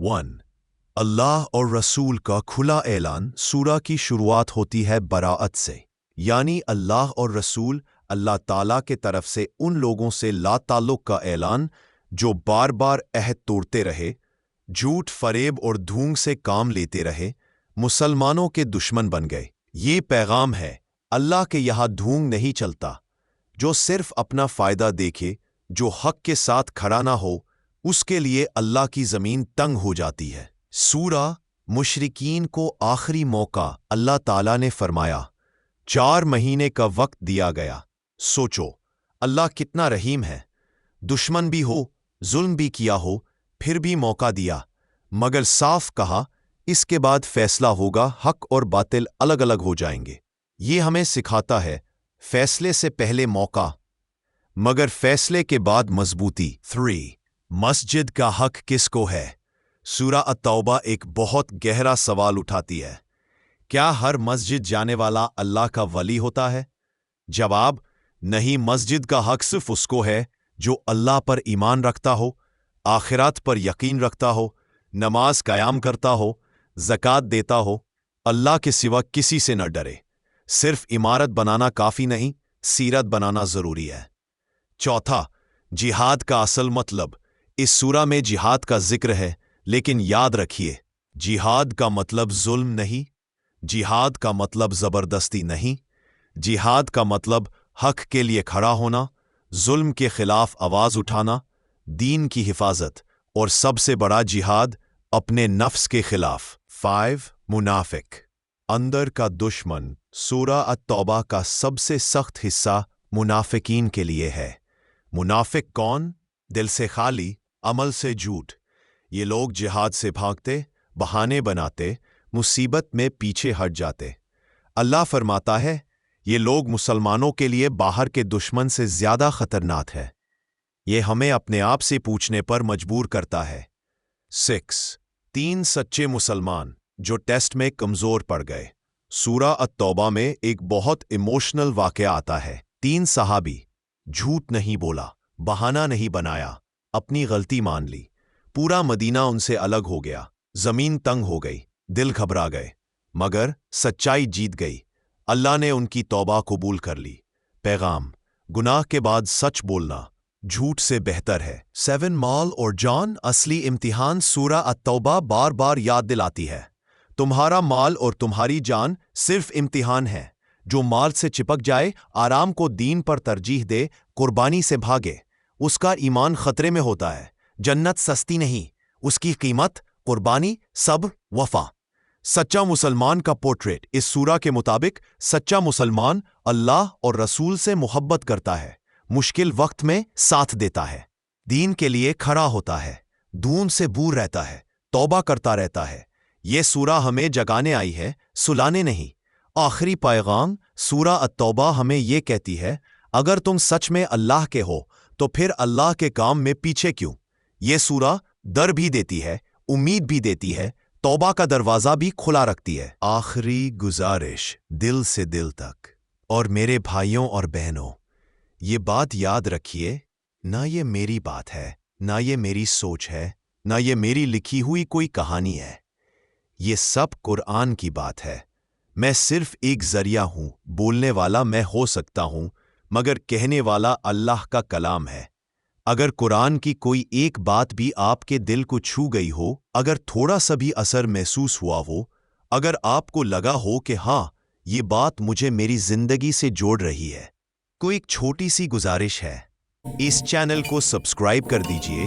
1. अल्लाह और रसूल का खुला ऐलान। सूरा की शुरुआत होती है बराअत से, यानी अल्लाह और रसूल अल्लाह ताला के तरफ से उन लोगों से ला ताल्लुक का ऐलान जो बार बार अहद तोड़ते रहे, झूठ फरेब और ढोंग से काम लेते रहे, मुसलमानों के दुश्मन बन गए। ये पैगाम है, अल्लाह के यहाँ ढोंग नहीं चलता। जो सिर्फ अपना फ़ायदा देखे, जो हक के साथ खड़ा ना हो, उसके लिए अल्लाह की ज़मीन तंग हो जाती है। सूरा मुशरिकीन को आखिरी मौका अल्लाह ताला ने फरमाया। 4 महीने का वक्त दिया गया। सोचो, अल्लाह कितना रहीम है। दुश्मन भी हो, जुल्म भी किया हो, फिर भी मौका दिया, मगर साफ कहा इसके बाद फैसला होगा, हक और बातिल अलग अलग हो जाएंगे। ये हमें सिखाता है, फैसले से पहले मौका, मगर फैसले के बाद मजबूती। 3. मस्जिद का हक किसको है? सूरा अत-तौबा एक बहुत गहरा सवाल उठाती है। क्या हर मस्जिद जाने वाला अल्लाह का वली होता है? जवाब, नहीं। मस्जिद का हक सिर्फ उसको है जो अल्लाह पर ईमान रखता हो, आखिरात पर यकीन रखता हो, नमाज कायम करता हो, ज़कात देता हो, अल्लाह के सिवा किसी से न डरे। सिर्फ इमारत बनाना काफ़ी नहीं, सीरत बनाना ज़रूरी है। 4. जिहाद का असल मतलब। इस सूरा में जिहाद का जिक्र है, लेकिन याद रखिए, जिहाद का मतलब जुल्म नहीं, जिहाद का मतलब ज़बरदस्ती नहीं, जिहाद का मतलब हक के लिए खड़ा होना, जुल्म के खिलाफ आवाज़ उठाना, दीन की हिफाजत, और सबसे बड़ा जिहाद अपने नफ्स के खिलाफ। 5. मुनाफिक, अंदर का दुश्मन। सूरा अत-तौबा का सबसे सख्त हिस्सा मुनाफिकीन के लिए है। मुनाफिक कौन? दिल से खाली, अमल से झूठ। ये लोग जिहाद से भागते, बहाने बनाते, मुसीबत में पीछे हट जाते। अल्लाह फरमाता है, ये लोग मुसलमानों के लिए बाहर के दुश्मन से ज्यादा खतरनाक है। ये हमें अपने आप से पूछने पर मजबूर करता है। 6. 3 सच्चे मुसलमान जो टेस्ट में कमजोर पड़ गए। सूरा अत-तौबा में एक बहुत इमोशनल वाक़या आता है। 3 सहाबी, झूठ नहीं बोला, बहाना नहीं बनाया, अपनी गलती मान ली। पूरा मदीना उनसे अलग हो गया, जमीन तंग हो गई, दिल घबरा गए, मगर सच्चाई जीत गई। अल्लाह ने उनकी तौबा कबूल कर ली। पैगाम, गुनाह के बाद सच बोलना झूठ से बेहतर है। 7. माल और जान, असली इम्तिहान। सूरा अत-तौबा बार बार याद दिलाती है, तुम्हारा माल और तुम्हारी जान सिर्फ इम्तिहान है। जो माल से चिपक जाए, आराम को दीन पर तरजीह दे, कुर्बानी से भागे, उसका ईमान खतरे में होता है। जन्नत सस्ती नहीं, उसकी कीमत कुर्बानी, सब वफा। सच्चा मुसलमान का पोर्ट्रेट। इस सूरा के मुताबिक सच्चा मुसलमान अल्लाह और रसूल से मोहब्बत करता है, मुश्किल वक्त में साथ देता है, दीन के लिए खड़ा होता है, धूम से दूर रहता है, तौबा करता रहता है। ये सूरा हमें जगाने आई है, सुलाने नहीं। आखिरी पैगाम। सूरा अत-तौबा हमें ये कहती है, अगर तुम सच में अल्लाह के हो तो फिर अल्लाह के काम में पीछे क्यों? ये सूरा डर भी देती है, उम्मीद भी देती है, तौबा का दरवाज़ा भी खुला रखती है। आखिरी गुजारिश, दिल से दिल तक। और मेरे भाइयों और बहनों, ये बात याद रखिए, ना ये मेरी बात है, ना ये मेरी सोच है, ना ये मेरी लिखी हुई कोई कहानी है। ये सब कुरान की बात है। मैं सिर्फ एक जरिया हूं, बोलने वाला मैं हो सकता हूं, मगर कहने वाला अल्लाह का कलाम है। अगर कुरान की कोई एक बात भी आपके दिल को छू गई हो, अगर थोड़ा सा भी असर महसूस हुआ हो, अगर आपको लगा हो कि हाँ, ये बात मुझे मेरी जिंदगी से जोड़ रही है, कोई एक छोटी सी गुजारिश है, इस चैनल को सब्सक्राइब कर दीजिए,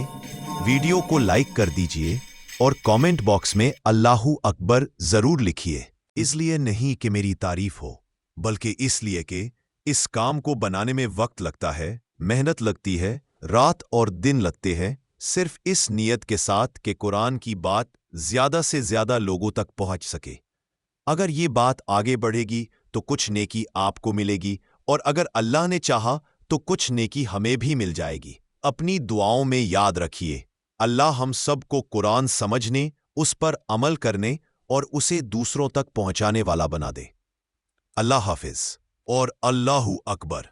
वीडियो को लाइक कर दीजिए और कमेंट बॉक्स में अल्लाहू अकबर जरूर लिखिए। इसलिए नहीं कि मेरी तारीफ हो, बल्कि इसलिए कि इस काम को बनाने में वक्त लगता है, मेहनत लगती है, रात और दिन लगते हैं, सिर्फ इस नियत के साथ कि कुरान की बात ज्यादा से ज्यादा लोगों तक पहुंच सके। अगर ये बात आगे बढ़ेगी तो कुछ नेकी आपको मिलेगी, और अगर अल्लाह ने चाहा तो कुछ नेकी हमें भी मिल जाएगी। अपनी दुआओं में याद रखिए, अल्लाह हम सबको कुरान समझने, उस पर अमल करने और उसे दूसरों तक पहुंचाने वाला बना दे। अल्लाह हाफिज और अल्लाहू अकबर।